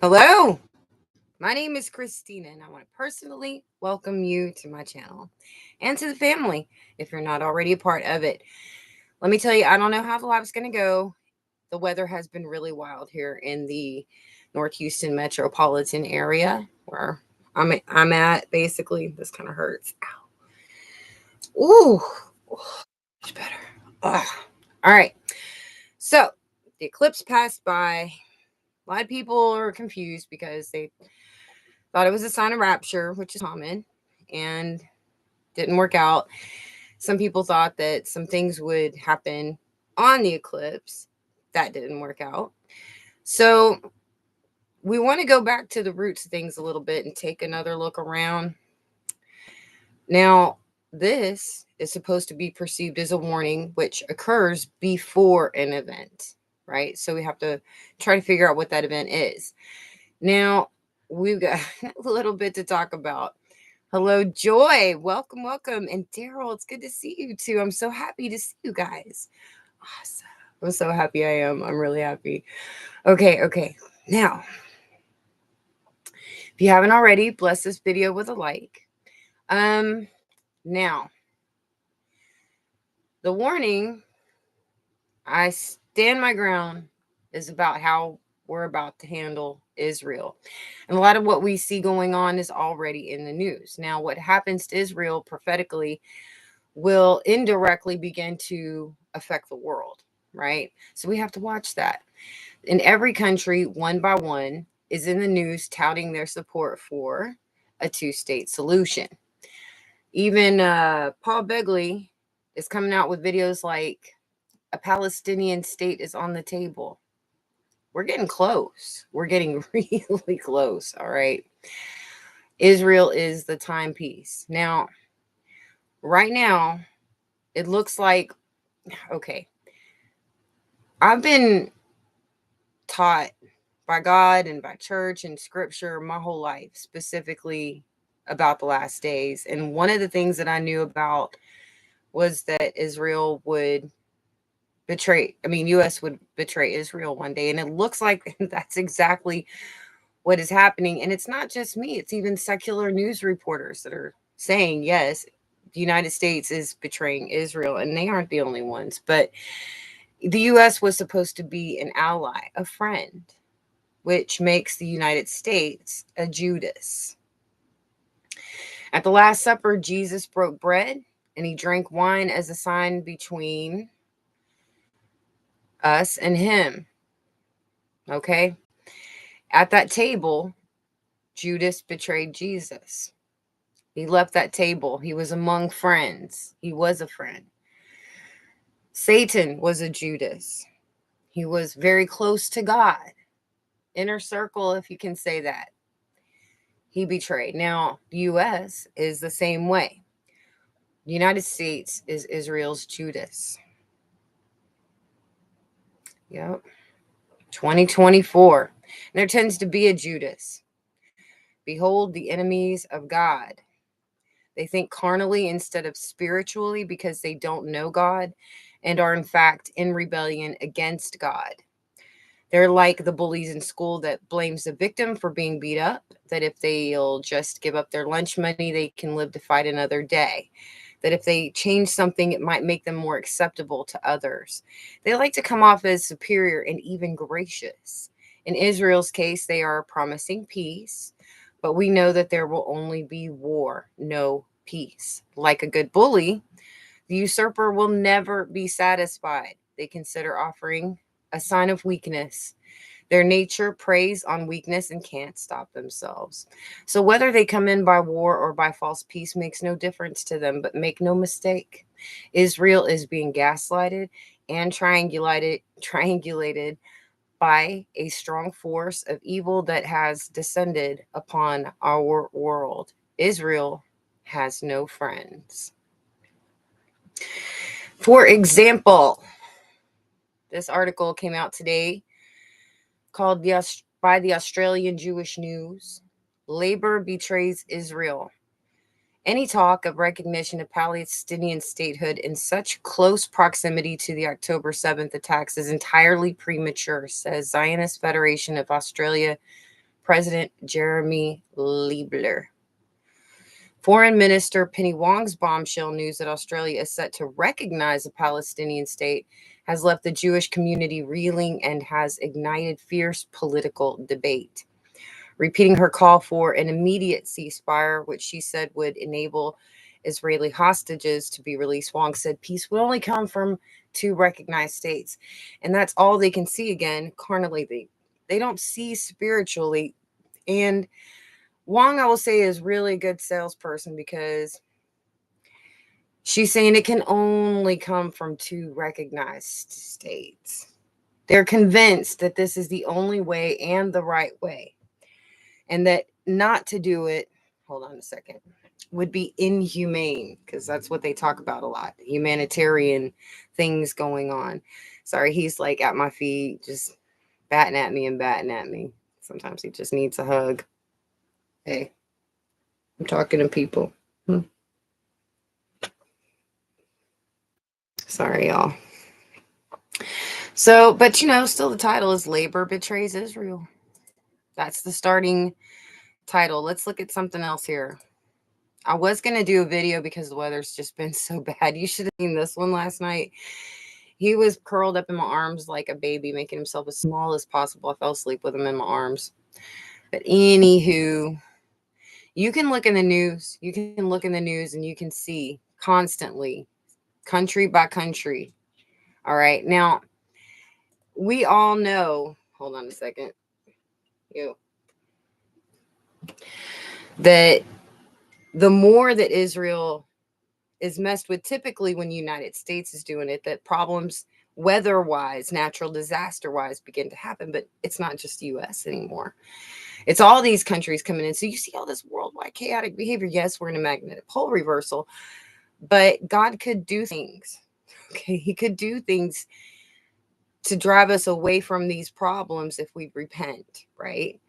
Hello, my name is Christina, and I want to personally welcome you to my channel and to the family if you're not already a part of it. Let me tell you, I don't know how the live's going to go. The weather has been really wild here in the North Houston metropolitan area where I'm at. Basically, this kind of hurts. Ow. Ooh, much better. Ugh. All right. So the eclipse passed by. A lot of people are confused because they thought it was a sign of rapture, which is common, and didn't work out. Some people thought that some things would happen on the eclipse. That didn't work out. So we want to go back to the roots of things a little bit and take another look around. Now, this is supposed to be perceived as a warning, which occurs before an event, right? So we have to try to figure out what that event is. Now, we've got a little bit to talk about. Hello, Joy. Welcome, welcome. And Daryl, it's good to see you too. I'm so happy to see you guys. Awesome. I'm so happy I am. I'm really happy. Okay. Now, if you haven't already, bless this video with a like. Now, the warning, I stand my ground, is about how we're about to handle Israel. And a lot of what we see going on is already in the news. Now, what happens to Israel prophetically will indirectly begin to affect the world, right? So we have to watch that. In every country, one by one, is in the news touting their support for a two-state solution. Even Paul Begley is coming out with videos like a Palestinian state is on the table. We're getting close. We're getting really close, all right? Israel is the timepiece. Now, right now, it looks like, okay, I've been taught by God and by church and scripture my whole life, specifically about the last days. And one of the things that I knew about was that Israel would US would betray Israel one day. And it looks like that's exactly what is happening. And it's not just me, it's even secular news reporters that are saying, yes, the United States is betraying Israel. And they aren't the only ones. But the US was supposed to be an ally, a friend, which makes the United States a Judas. At the Last Supper, Jesus broke bread and he drank wine as a sign between us and him. Okay? At that table, Judas betrayed Jesus. He left that table. He was among friends. He was a friend. Satan was a Judas. He was very close to God. Inner circle, if you can say that. He betrayed. Now, the U.S. is the same way. The United States is Israel's Judas. Yep. 2024. And there tends to be a Judas. Behold the enemies of God. They think carnally instead of spiritually because they don't know God and are in fact in rebellion against God. They're like the bullies in school that blames the victim for being beat up, that if they'll just give up their lunch money, they can live to fight another day. That if they change something, it might make them more acceptable to others. They like to come off as superior and even gracious. In Israel's case, they are promising peace, but we know that there will only be war, no peace. Like a good bully, the usurper will never be satisfied. They consider offering a sign of weakness. Their nature preys on weakness and can't stop themselves. So whether they come in by war or by false peace makes no difference to them. But make no mistake, Israel is being gaslighted and triangulated by a strong force of evil that has descended upon our world. Israel has no friends. For example, this article came out today called by the Australian Jewish News, Labor betrays Israel. Any talk of recognition of Palestinian statehood in such close proximity to the October 7th attacks is entirely premature, says Zionist Federation of Australia President Jeremy Liebler. Foreign Minister Penny Wong's bombshell news that Australia is set to recognize a Palestinian state has left the Jewish community reeling and has ignited fierce political debate. Repeating her call for an immediate ceasefire, which she said would enable Israeli hostages to be released, Wong said peace would only come from two recognized states. And that's all they can see again, carnally. They don't see spiritually. And Wong, I will say, is really a good salesperson because she's saying it can only come from two recognized states. They're convinced that this is the only way and the right way, and that not to do it, hold on a second, would be inhumane, because that's what they talk about a lot, humanitarian things going on. Sorry, he's like at my feet, just batting at me and batting at me. Sometimes he just needs a hug. Hey, I'm talking to people. Sorry, y'all. So, but still the title is Labor Betrays Israel. That's the starting title. Let's look at something else here. I was going to do a video because the weather's just been so bad. You should have seen this one last night. He was curled up in my arms like a baby, making himself as small as possible. I fell asleep with him in my arms. But anywho, you can look in the news. You can look in the news and you can see constantly, country by country. All right. Now, we all know, hold on a second, that the more that Israel is messed with, typically when the United States is doing it, that problems weather-wise, natural disaster-wise begin to happen. But it's not just U.S. anymore. It's all these countries coming in. So you see all this worldwide chaotic behavior. Yes, we're in a magnetic pole reversal, but God could do things. Okay, he could do things to drive us away from these problems if we repent, right?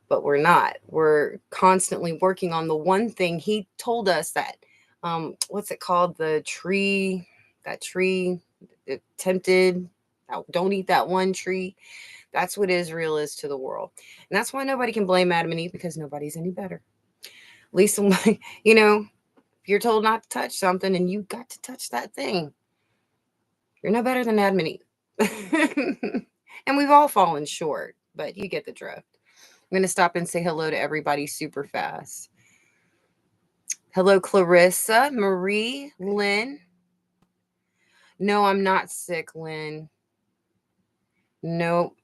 But we're not. We're constantly working on the one thing he told us that, what's it called? That tree, tempted, don't eat that one tree. That's what Israel is to the world. And that's why nobody can blame Adam and Eve, because nobody's any better. At least, if you're told not to touch something and you got to touch that thing, you're no better than Adam and Eve. And we've all fallen short, but you get the drift. I'm going to stop and say hello to everybody super fast. Hello, Clarissa, Marie, Lynn. No, I'm not sick, Lynn. Nope.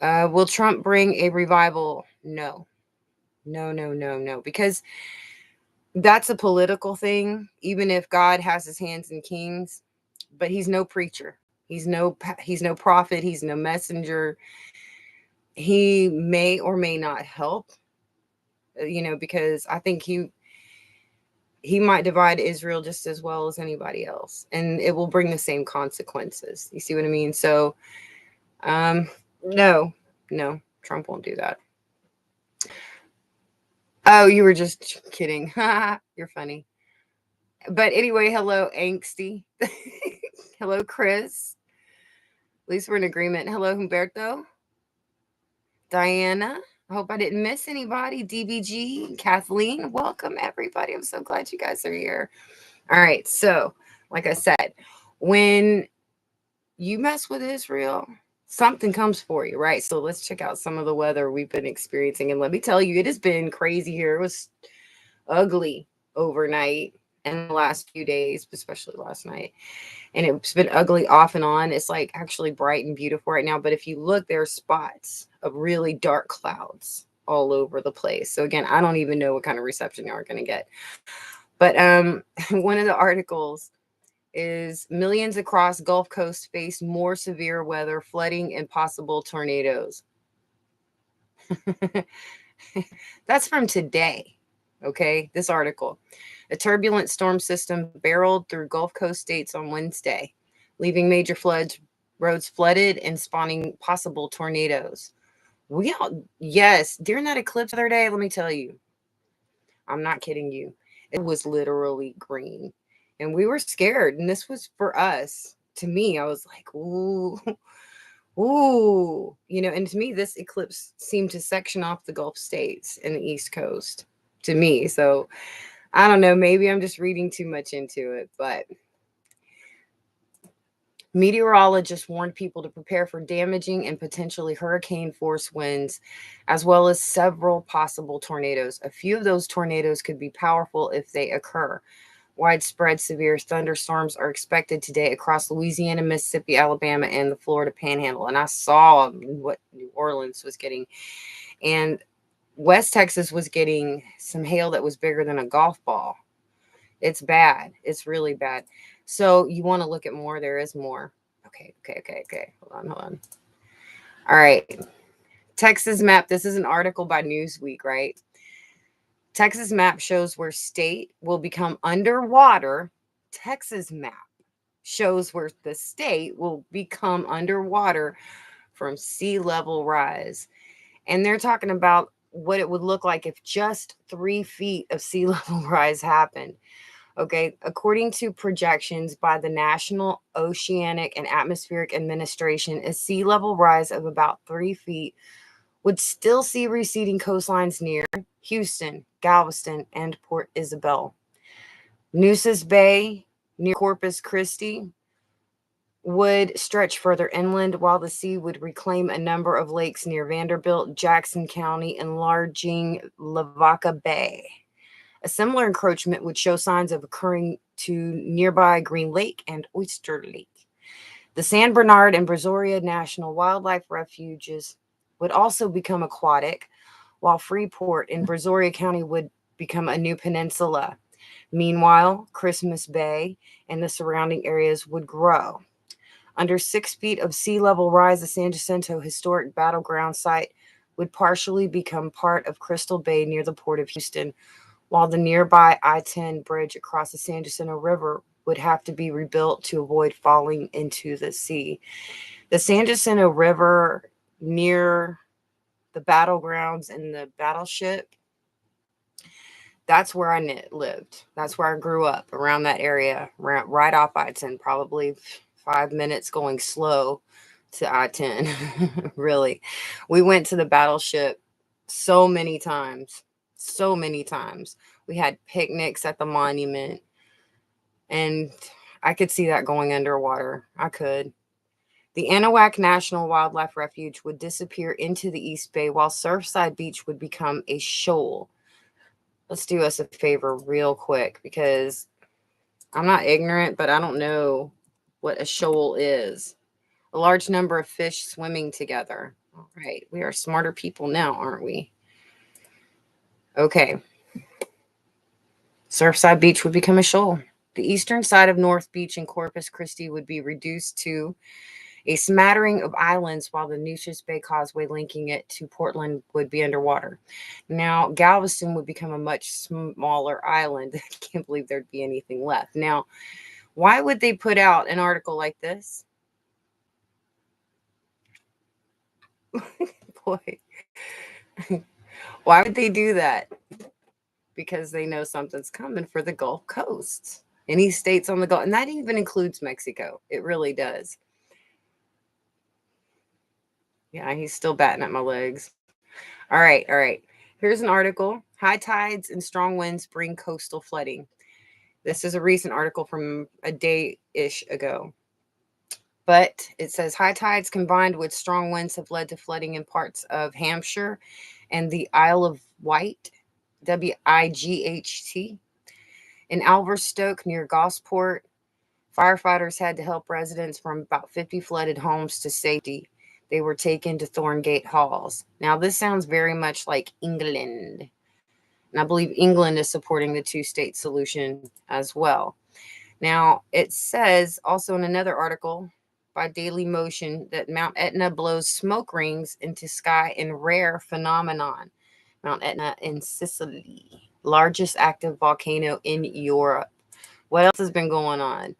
Will Trump bring a revival? No. Because that's a political thing, even if God has his hands in kings, but he's no preacher. He's no prophet. He's no messenger. He may or may not help, because I think he might divide Israel just as well as anybody else, and it will bring the same consequences. You see what I mean? So, no, Trump won't do that. Oh, you were just kidding. You're funny. But anyway, hello, Angsty. Hello, Chris. At least we're in agreement. Hello, Humberto. Diana. I hope I didn't miss anybody. DBG, Kathleen. Welcome, everybody. I'm so glad you guys are here. All right. So, like I said, when you mess with Israel, something comes for you, right? So let's check out some of the weather we've been experiencing. And let me tell you, it has been crazy here. It was ugly overnight and the last few days, especially last night. And it's been ugly off and on. It's like actually bright and beautiful right now. But if you look, there are spots of really dark clouds all over the place. So again, I don't even know what kind of reception you are going to get. But one of the articles is millions across Gulf Coast face more severe weather, flooding, and possible tornadoes. That's from today. Okay, this article. A turbulent storm system barreled through Gulf Coast states on Wednesday, leaving major floods, roads flooded, and spawning possible tornadoes. Yes, during that eclipse the other day, let me tell you, I'm not kidding you. It was literally green. And we were scared. And this was for us. To me, I was like, ooh, Ooh, and to me, this eclipse seemed to section off the Gulf states and the East Coast to me. So I don't know. Maybe I'm just reading too much into it, but meteorologists warned people to prepare for damaging and potentially hurricane force winds, as well as several possible tornadoes. A few of those tornadoes could be powerful if they occur. Widespread severe thunderstorms are expected today across Louisiana, Mississippi, Alabama, and the Florida Panhandle. And I saw what New Orleans was getting. And West Texas was getting some hail that was bigger than a golf ball. It's bad. It's really bad. So you want to look at more. There is more. Okay. Hold on. All right. Texas map. This is an article by Newsweek, right? Texas map shows where state will become underwater. Texas map shows where the state will become underwater from sea level rise. And they're talking about what it would look like if just 3 feet of sea level rise happened. Okay, according to projections by the National Oceanic and Atmospheric Administration, a sea level rise of about 3 feet would still see receding coastlines near Houston, Galveston, and Port Isabel. Nueces Bay near Corpus Christi would stretch further inland, while the sea would reclaim a number of lakes near Vanderbilt, Jackson County, enlarging Lavaca Bay. A similar encroachment would show signs of occurring to nearby Green Lake and Oyster Lake. The San Bernard and Brazoria National Wildlife Refuges would also become aquatic, while Freeport in Brazoria County would become a new peninsula. Meanwhile, Christmas Bay and the surrounding areas would grow. Under 6 feet of sea level rise, the San Jacinto Historic Battleground Site would partially become part of Crystal Bay near the Port of Houston, while the nearby I-10 bridge across the San Jacinto River would have to be rebuilt to avoid falling into the sea. The San Jacinto River near the battlegrounds and the battleship, that's where I lived. That's where I grew up, around that area, right off I-10, probably 5 minutes going slow to I-10. Really. We went to the battleship so many times. So many times. We had picnics at the monument, and I could see that going underwater. I could. The Anahuac National Wildlife Refuge would disappear into the East Bay, while Surfside Beach would become a shoal. Let's do us a favor real quick, because I'm not ignorant, but I don't know what a shoal is. A large number of fish swimming together. All right. We are smarter people now, aren't we? Okay. Surfside Beach would become a shoal. The eastern side of North Beach and Corpus Christi would be reduced to a smattering of islands, while the Nueces Bay Causeway linking it to Portland would be underwater. Now, Galveston would become a much smaller island. I can't believe there'd be anything left. Now, why would they put out an article like this? Boy, why would they do that? Because they know something's coming for the Gulf Coast. Any states on the Gulf, and that even includes Mexico. It really does. Yeah, he's still batting at my legs. All right. Here's an article. High tides and strong winds bring coastal flooding. This is a recent article from a day-ish ago. But it says high tides combined with strong winds have led to flooding in parts of Hampshire and the Isle of Wight, Wight. In Alverstoke near Gosport, firefighters had to help residents from about 50 flooded homes to safety. They were taken to Thorngate Halls. Now, this sounds very much like England. And I believe England is supporting the two-state solution as well. Now, it says also in another article by Daily Motion that Mount Etna blows smoke rings into sky in rare phenomenon. Mount Etna in Sicily, largest active volcano in Europe. What else has been going on?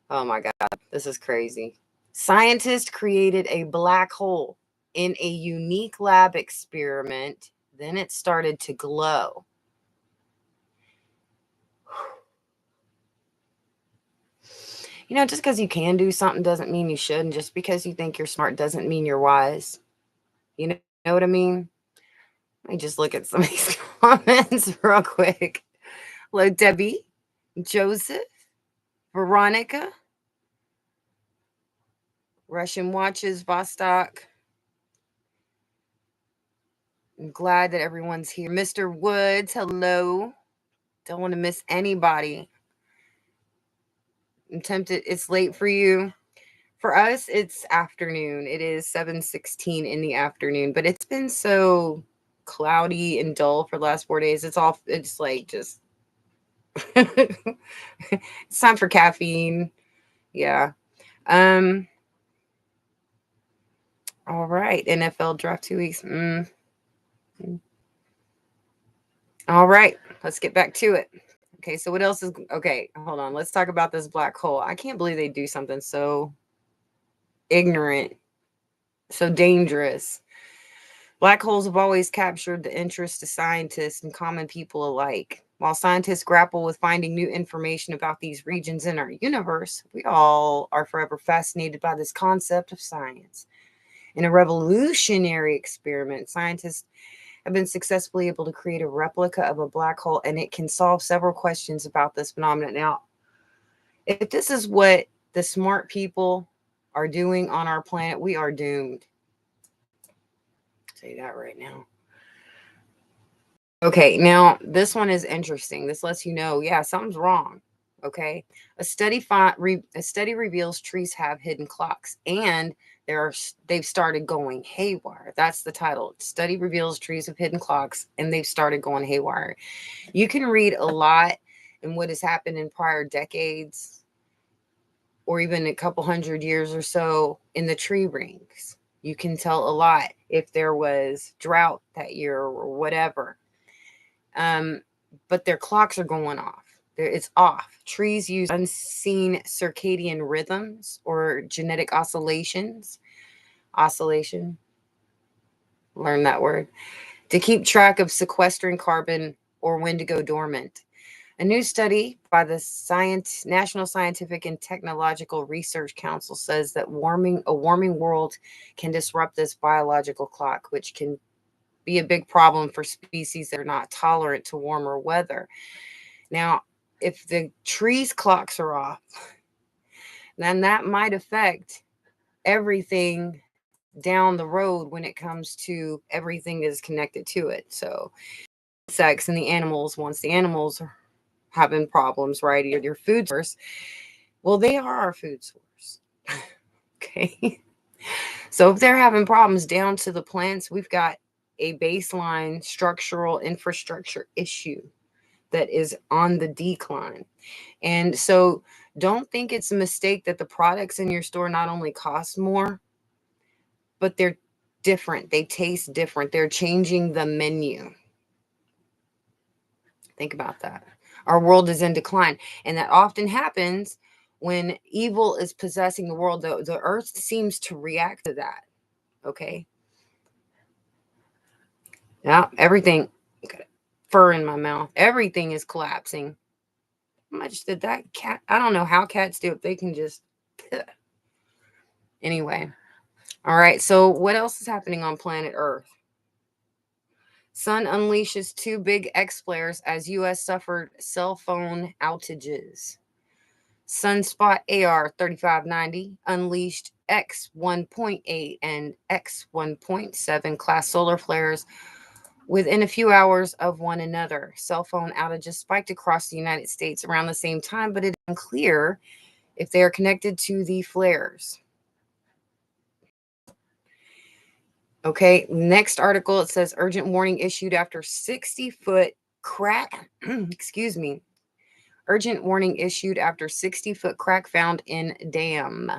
Oh my God, this is crazy. Scientists created a black hole in a unique lab experiment. Then it started to glow. Just because you can do something doesn't mean you should. And just because you think you're smart doesn't mean you're wise. You know what I mean? Let me just look at some of these comments real quick. Hello, Debbie, Joseph, Veronica, Russian Watches, Vostok. I'm glad that everyone's here. Mr. Woods, hello. Don't want to miss anybody. I'm tempted. It's late for you. For us, it's afternoon. It is 7:16 in the afternoon, but it's been so cloudy and dull for the last 4 days. It's like just it's time for caffeine. Yeah. Um, all right. NFL draft 2 weeks. All right, let's get back to it. Okay, so what else is okay? Hold on. Let's talk about this black hole. I can't believe they do something so ignorant, so dangerous. Black holes have always captured the interest of scientists and common people alike. While scientists grapple with finding new information about these regions in our universe, we all are forever fascinated by this concept of science. In a revolutionary experiment, scientists have been successfully able to create a replica of a black hole, and it can solve several questions about this phenomenon. Now, if this is what the smart people are doing on our planet, we are doomed. I'll tell you that right now. Okay, now this one is interesting. This lets you know, yeah, something's wrong. Okay, a study reveals trees have hidden clocks, and they've started going haywire. That's the title. Study reveals trees have hidden clocks, and they've started going haywire. You can read a lot in what has happened in prior decades, or even a couple hundred years or so in the tree rings. You can tell a lot if there was drought that year or whatever. But their clocks are going off. It's off. Trees use unseen circadian rhythms or genetic oscillations. Oscillation. Learn that word. To keep track of sequestering carbon or when to go dormant. A new study by the National Scientific and Technological Research Council says that a warming world can disrupt this biological clock, which can be a big problem for species that are not tolerant to warmer weather. Now, if the trees' clocks are off, then that might affect everything down the road when it comes to everything that is connected to it. So, insects and the animals, once the animals are having problems, right? Your food source. Well, they are our food source. Okay. So if they're having problems down to the plants, we've got a baseline structural infrastructure issue that is on the decline. And so don't think it's a mistake that the products in your store not only cost more, but they're different. They taste different. They're changing the menu. Think about that. Our world is in decline. And that often happens when evil is possessing the world. The earth seems to react to that. Okay. Now, everything, fur in my mouth, everything is collapsing. How much did that cat? I don't know how cats do it. They can just. Anyway. All right. So, what else is happening on planet Earth? Sun unleashes two big X flares as U.S. suffered cell phone outages. Sunspot AR 3590 unleashed X 1.8 and X 1.7 class solar flares within a few hours of one another. Cell phone outages spiked across the United States around the same time, but it's unclear if they are connected to the flares. Okay, next article, it says urgent warning issued after 60-foot crack. Excuse me. Urgent warning issued after 60-foot crack found in dam.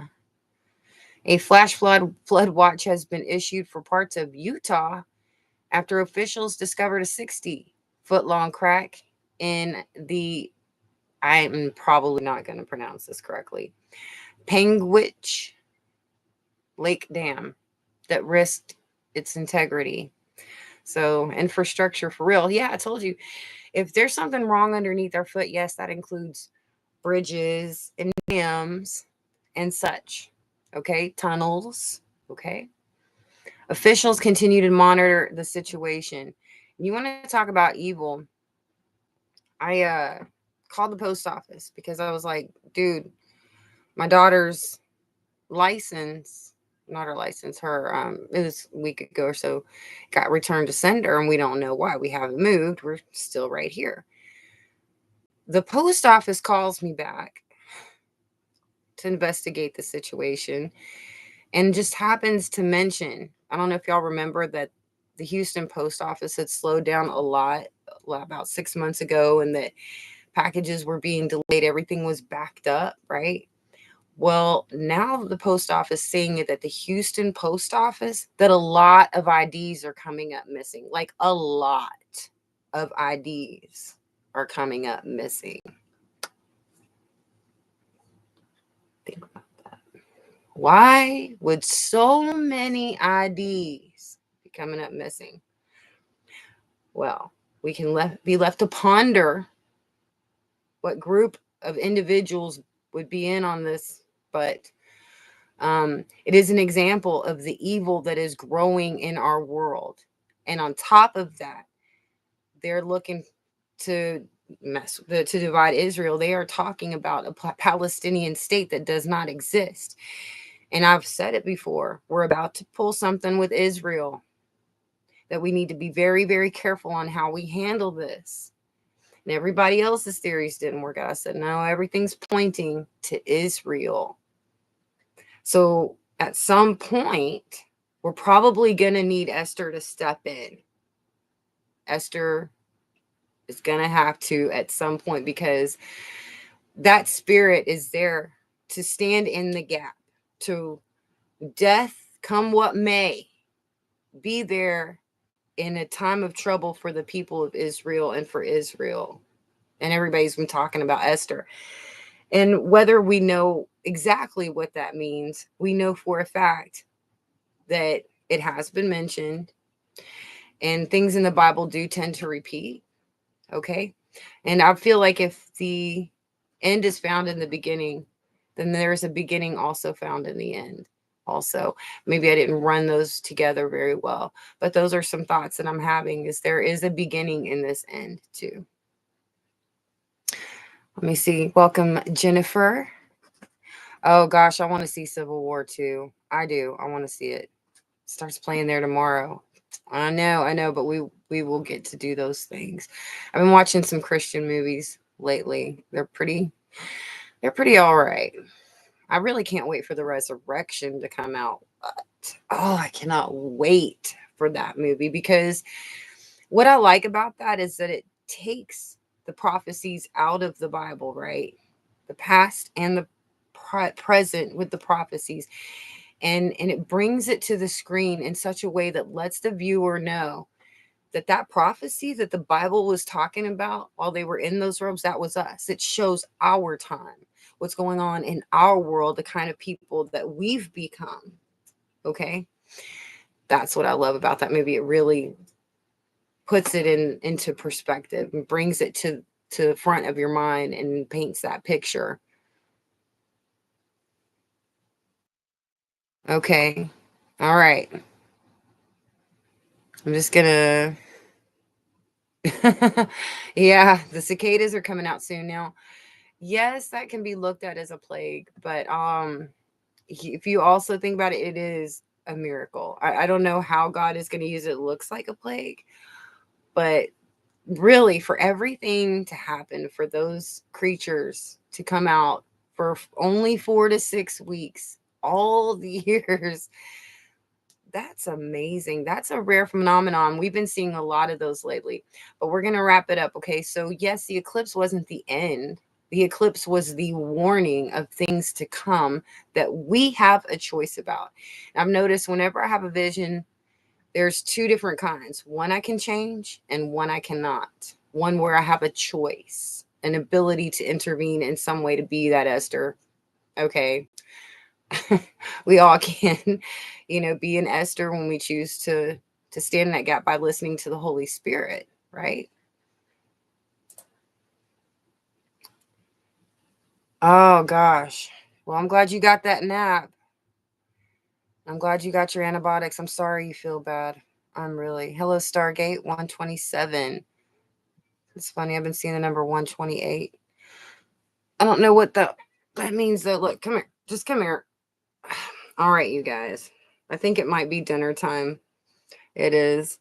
A flash flood watch has been issued for parts of Utah after officials discovered a 60-foot long crack in the, I'm probably not going to pronounce this correctly, Panguitch Lake Dam that risked its integrity. So infrastructure for real. Yeah, I told you, if there's something wrong underneath our foot, yes, that includes bridges and dams and such. Okay, tunnels. Okay. Officials continue to monitor the situation. You want to talk about evil? I called the post office because I was like, dude, my daughter's license, not her license, her it was a week ago or so, got returned to sender, and we don't know why. We haven't moved. We're still right here. The post office calls me back to investigate the situation and just happens to mention, I don't know if y'all remember that the Houston post office had slowed down a lot about 6 months ago, and that packages were being delayed. Everything was backed up, right? Well, now the post office saying it, that the Houston post office, that a lot of IDs are coming up missing. Like a lot of IDs are coming up missing. Think about that. Why would so many IDs be coming up missing? Well, we can be left to ponder what group of individuals would be in on this, but it is an example of the evil that is growing in our world. And on top of that, they're looking to to divide Israel. They are talking about a Palestinian state that does not exist. And I've said it before, we're about to pull something with Israel that we need to be very, very careful on how we handle this. And everybody else's theories didn't work out. I said, no, everything's pointing to Israel. So at some point, we're probably going to need Esther to step in. Esther is going to have to at some point, because that spirit is there to stand in the gap, to death come what may, be there in a time of trouble for the people of Israel and for Israel. And everybody's been talking about Esther. And whether we know exactly what that means, we know for a fact that it has been mentioned, and things in the Bible do tend to repeat. Okay. And I feel like if the end is found in the beginning, then there's a beginning also found in the end. Also, maybe I didn't run those together very well, but those are some thoughts that I'm having, is there is a beginning in this end too. Let me see. Welcome, Jennifer. Oh gosh, I want to see Civil War 2. I do. I want to see it. Starts playing there tomorrow. I know, but we will get to do those things. I've been watching some Christian movies lately. They're pretty all right. I really can't wait for the Resurrection to come out. But, oh, I cannot wait for that movie, because what I like about that is that it takes the prophecies out of the Bible, right? The past and the present with the prophecies, and it brings it to the screen in such a way that lets the viewer know that that prophecy that the Bible was talking about while they were in those robes, that was us. It shows our time, what's going on in our world, the kind of people that we've become. Okay, that's what I love about that movie. It really puts it into perspective and brings it to the front of your mind and paints that picture. Okay. All right. I'm just gonna yeah, the cicadas are coming out soon now. Yes, that can be looked at as a plague, but if you also think about it, it is a miracle. I don't know how God is going to use it. It looks like a plague, but really, for everything to happen, for those creatures to come out for only 4 to 6 weeks, all the years, that's amazing. That's a rare phenomenon. We've been seeing a lot of those lately, but we're going to wrap it up. Okay. So yes, the eclipse wasn't the end. The eclipse was the warning of things to come that we have a choice about. I've noticed whenever I have a vision, there's two different kinds. One I can change and one I cannot. One where I have a choice, an ability to intervene in some way to be that Esther. Okay. We all can, be an Esther when we choose to stand in that gap by listening to the Holy Spirit, right? Oh gosh. Well, I'm glad you got that nap. I'm glad you got your antibiotics. I'm sorry you feel bad. I'm really. Hello, Stargate 127. It's funny. I've been seeing the number 128. I don't know what that means though. Look, come here. Just come here. All right, you guys. I think it might be dinner time. It is.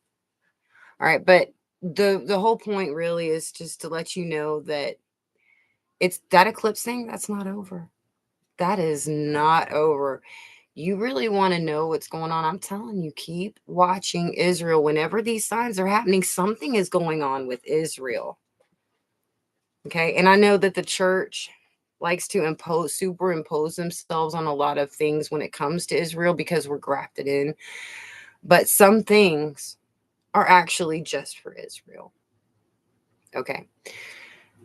All right, but the whole point really is just to let you know that it's that eclipse thing, that's not over. That is not over. You really want to know what's going on. I'm telling you, keep watching Israel. Whenever these signs are happening, something is going on with Israel. Okay. And I know that the church likes to superimpose themselves on a lot of things when it comes to Israel because we're grafted in. But some things are actually just for Israel. Okay.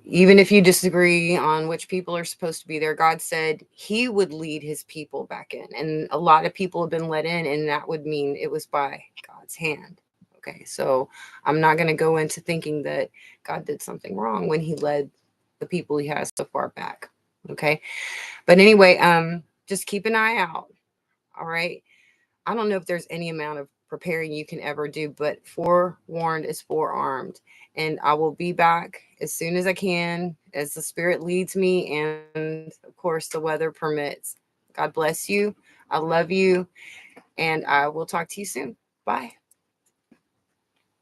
Even if you disagree on which people are supposed to be there, God said he would lead his people back in. And a lot of people have been let in, and that would mean it was by God's hand. Okay, so I'm not going to go into thinking that God did something wrong when he led the people he has so far back. Okay, but anyway, just keep an eye out. All right. I don't know if there's any amount of preparing you can ever do, but forewarned is forearmed. And I will be back as soon as I can, as the Spirit leads me, and of course, the weather permits. God bless you. I love you. And I will talk to you soon. Bye.